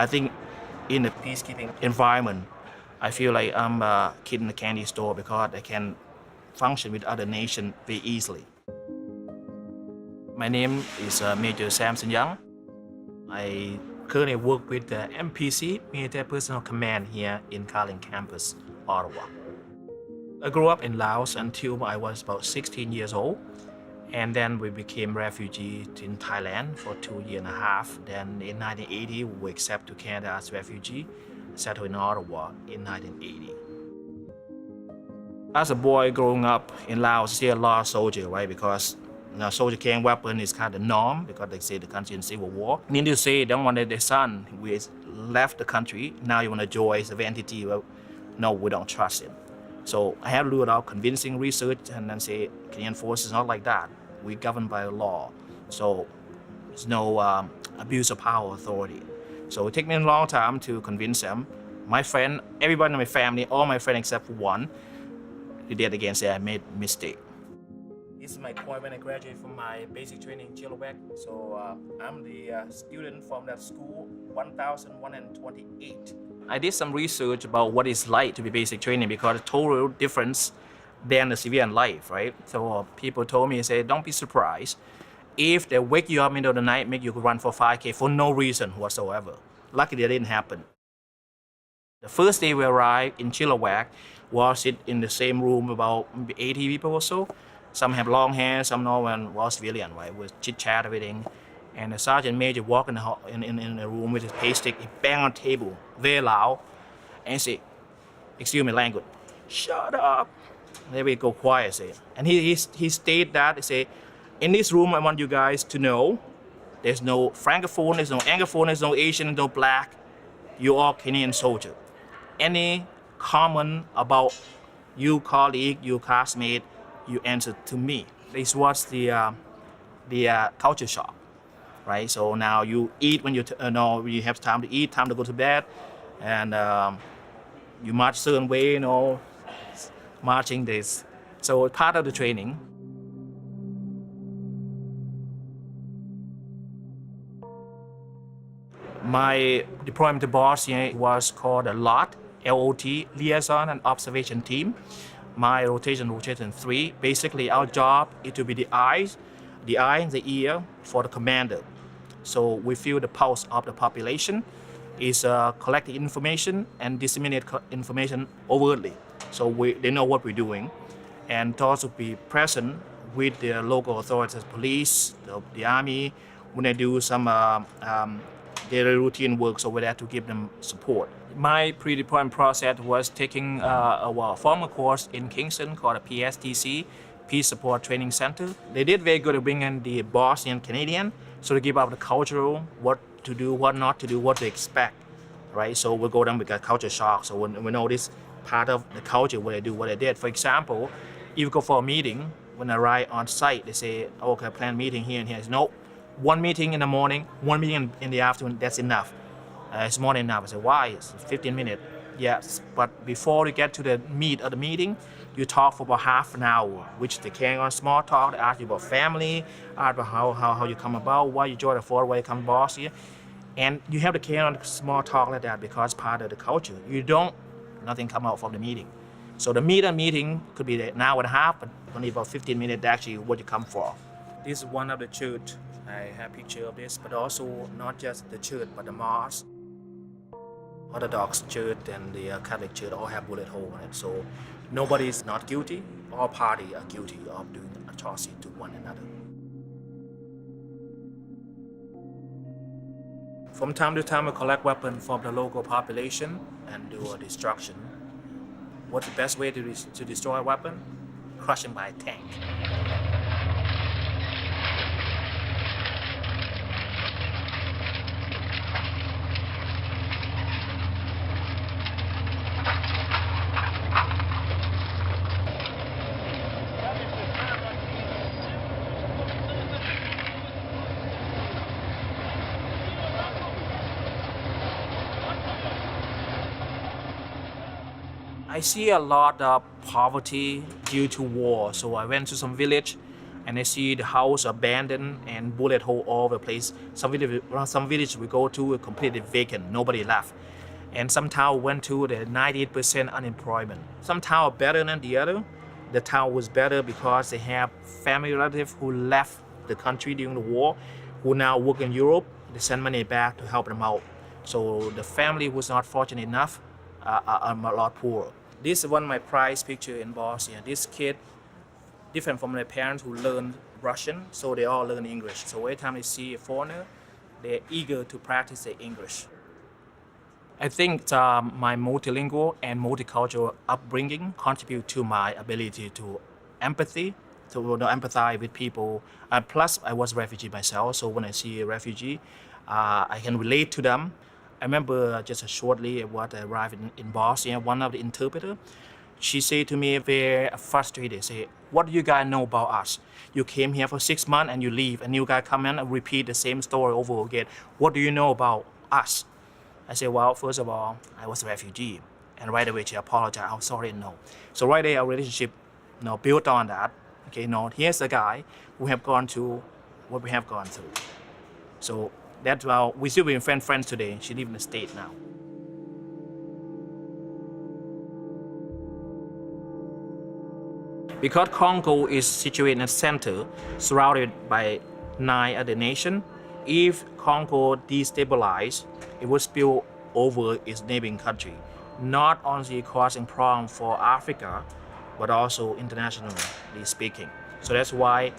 I think in a peacekeeping environment, I feel like I'm a kid in a candy store because I can function with other nations very easily. My name is Major Samson Young. I currently work with the MPC, Military Personnel Command here in Kalin Campus, Ottawa. I grew up in Laos until I was about 16 years old. And then we became refugees in Thailand for 2.5 years. Then in 1980, we accepted to Canada as refugee, settled in Ottawa in 1980. As a boy growing up in Laos, see a lot of soldiers, right? Because soldier carrying weapon is kind of the norm because they say the country in civil war. Need to say, don't want their son who has left the country, now you want to join the entity. Well, no, we don't trust him. So I have to do a lot of convincing research and then say, Canadian forces not like that. We're governed by law, so there's no abuse of power authority. So it took me a long time to convince them. My friend, everybody in my family, all my friends except for one, they did again say I made a mistake. This is my point when I graduated from my basic training in Chilliwack. So I'm the student from that school, 1,128. I did some research about what it's like to be basic training because it's total difference than the civilian life, right? So people told me, say, don't be surprised if they wake you up in the middle of the night, make you run for 5K for no reason whatsoever. Luckily, that didn't happen. The first day we arrived in Chilliwack, we sit in the same room about 80 people or so. Some have long hair, some no, and was civilian, right? We chit-chat, everything. And the sergeant major walked in the room with his pay stick, he banged on the table, very loud, and said, excuse me, language, shut up. There we go quiet, say. And he stated that, he said, in this room, I want you guys to know, there's no francophone, there's no anglophone, there's no Asian, no black. You're all Canadian soldier. Any comment about you colleague, your classmate, you answer to me. This was the culture shock, right? So now you eat when you have time to eat, time to go to bed, and you march certain way, marching this. So part of the training. My deployment to Bosnia was called a LOT, L-O-T, Liaison and Observation Team. My rotation 3. Basically, our job is to be the eye, the ear for the commander. So we feel the pulse of the population, is collecting information and disseminate information overtly. So they know what we're doing, and to also be present with the local authorities, police, the army, when they do some daily routine work, so we're there to give them support. My pre-deployment process was taking a formal course in Kingston called a PSTC, Peace Support Training Center. They did very good at bringing the Bosnian Canadian, so to give up the cultural, what to do, what not to do, what to expect, right? So we go down with a culture shock. So when we know this part of the culture, what they do, what they did. For example, if you go for a meeting, when I arrive on site, they say, okay, plan meeting here and here. No, one meeting in the morning, one meeting in the afternoon, that's enough. It's more than enough. I say, why? It's 15 minutes. Yes, but before you get to the meat of the meeting, you talk for about half an hour, which they carry on small talk. They ask you about family, ask about how you come about, why you joined the fort, why you come to Bosnia. And you have to carry on small talk like that because part of the culture. Nothing come out from the meeting. So the meeting could be an hour and a half, but only about 15 minutes actually what you come for. This is one of the church. I have a picture of this, but also not just the church, but the mosque. Orthodox church and the Catholic church all have bullet hole in it. So nobody is not guilty. All parties are guilty of doing atrocity to one another. From time to time, we collect weapons from the local population and do a destruction. What's the best way to destroy a weapon? Crush them by a tank. I see a lot of poverty due to war. So I went to some village and I see the house abandoned and bullet hole all over the place. Some village we go to are completely vacant, nobody left. And some town went to the 98% unemployment. Some town are better than the other. The town was better because they have family relatives who left the country during the war, who now work in Europe. They send money back to help them out. So the family was not fortunate enough, are a lot poorer. This is one of my prized picture in Bosnia. This kid, different from their parents who learn Russian, so they all learn English. So every time they see a foreigner, they're eager to practice their English. I think my multilingual and multicultural upbringing contribute to my ability to empathize with people. Plus, I was a refugee myself, so when I see a refugee, I can relate to them. I remember just shortly when I arrived in Bosnia, one of the interpreters, she said to me very frustrated, say, "What do you guys know about us? You came here for 6 months and you leave, and you guys come in and repeat the same story over again. What do you know about us?" I said, "Well, first of all, I was a refugee." And right away she apologized, "I'm sorry, no." So right there, our relationship built on that. Okay, here's a guy who have gone through what we have gone through. So that's why we still be friends today. She lives in the States now. Because Congo is situated in the center, surrounded by 9 other nations, if Congo destabilizes, it will spill over its neighboring country, not only causing problems for Africa, but also internationally speaking. So that's why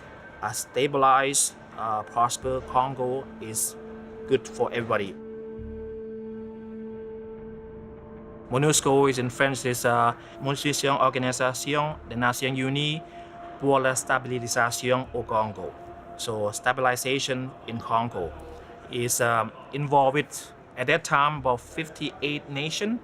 a stabilized, prosperous Congo is good for everybody. MONUSCO is in French is Mobilisation Organisation des Nations Unies pour la Stabilisation au Congo. So stabilization in Congo is involved with, at that time, about 58 nations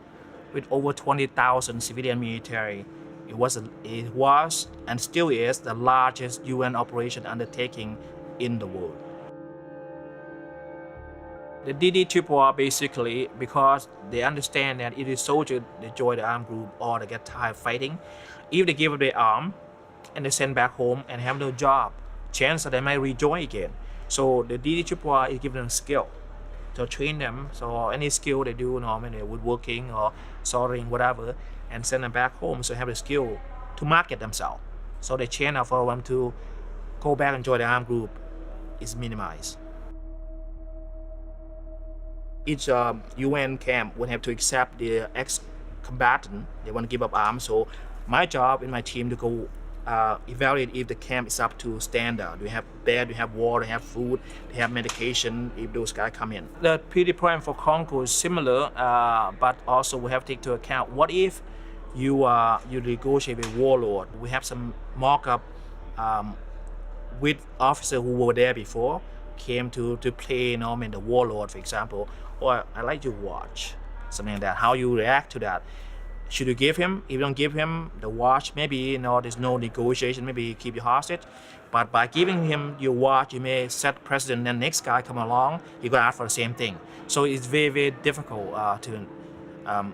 with over 20,000 civilian military. It was and still is the largest UN operation undertaking in the world. The DD-RRR basically, because they understand that it is soldiers that join the armed group or they get tired of fighting, if they give up their arm and they send back home and have no job, chance that they might rejoin again. So the DD-RRR is giving them skill to train them. So any skill they do, normally woodworking or soldering, whatever, and send them back home so they have the skill to market themselves. So the chance for them to go back and join the armed group is minimized. Each UN camp would have to accept the ex-combatant. They want to give up arms. So my job in my team to go evaluate if the camp is up to standard. Do we have bed, do we have water, do we have food, do we have medication if those guys come in. The pre-deployment for Congo is similar, but also we have to take into account what if you negotiate with warlord. We have some mock-up with officers who were there before, came to play in the warlord, for example, or I like to watch, something like that. How you react to that. Should you give him? If you don't give him the watch, maybe there's no negotiation, maybe you keep your hostage. But by giving him your watch, you may set precedent, then next guy come along, you're gonna ask for the same thing. So it's very, very difficult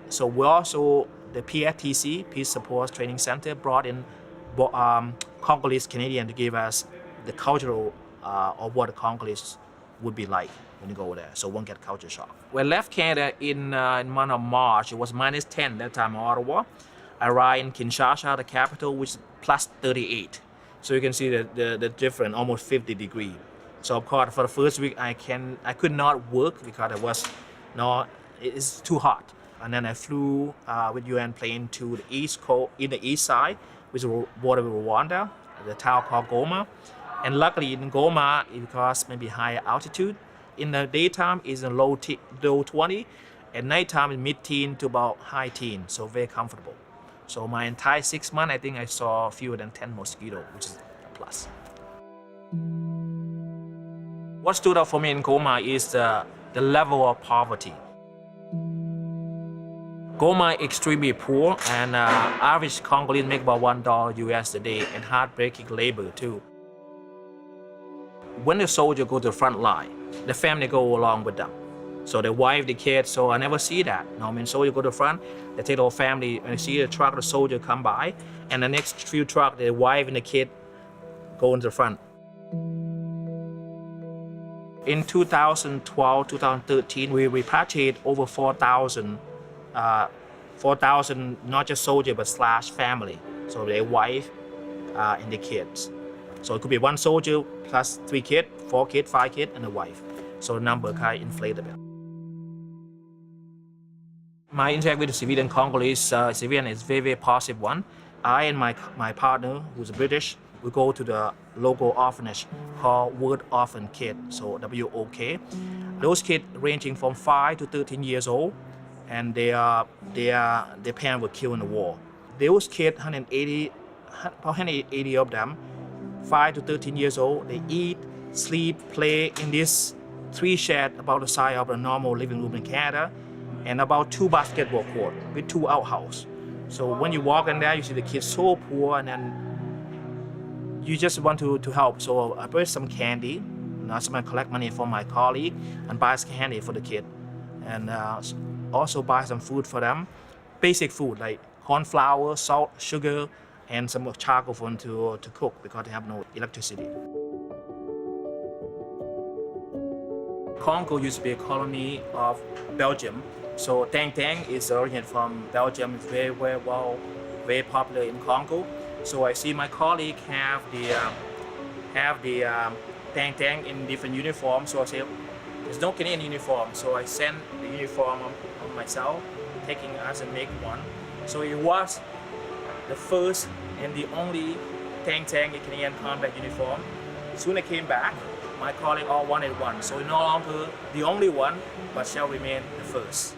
so we also, the PSTC, Peace Support Training Center, brought in Congolese Canadian to give us the cultural of what the Congolese would be like when you go there, so won't get culture shock. We left Canada in month of March. It was -10 that time in Ottawa. I arrived in Kinshasa, the capital, which is +38. So you can see the difference, almost 50 degrees. So of course, for the first week, I could not work because it's too hot. And then I flew with UN plane to the east coast, in the east side, which is border with Rwanda, the town called Goma. And luckily in Goma, because maybe higher altitude, in the daytime is in low 20, at nighttime is mid-teen to about high teen, so very comfortable. So my entire 6 months, I think I saw fewer than 10 mosquitoes, which is a plus. What stood out for me in Goma is the level of poverty. Goma is extremely poor, and average Congolese make about $1 US a day, and heartbreaking labor too. When the soldier go to the front line, the family go along with them. So the wife, the kids, so I never see that. Soldier go to the front, they take the whole family, and they see the truck, the soldier come by, and the next few trucks, the wife and the kid go in the front. In 2012, 2013, we repatriated over 4,000 not just soldier but slash family, so their wife and the kids. So it could be one soldier plus 3 kids, 4 kids, 5 kids, and a wife. So the number kind of inflated a bit. My interaction with the civilian Congolese civilian is very positive one. I and my partner, who's a British, we go to the local orphanage called World Orphan Kid, so WOK. Those kids ranging from 5 to 13 years old, and their parents were killed in the war. Those kids, 180 of them, 5 to 13 years old, they eat, sleep, play in this 3 shed about the size of a normal living room in Canada, and about 2 basketball court with 2 outhouses. So when you walk in there, you see the kids so poor, and then you just want to help. So I bought some candy, and I collect money from my colleague and buy some candy for the kid, and also buy some food for them, basic food like corn flour, salt, sugar, and some charcoal for them to cook because they have no electricity. Congo used to be a colony of Belgium. So Tang Tang is originated from Belgium. It's very popular in Congo. So I see my colleague have the Tang Tang in different uniforms. So I say, there's no Canadian uniform. So I send the uniform on myself, taking us and make one. So it was the first and the only Tang Tang in Canadian combat uniform. Soon I came back, my colleague all wanted one. So no longer the only one, but shall remain the first.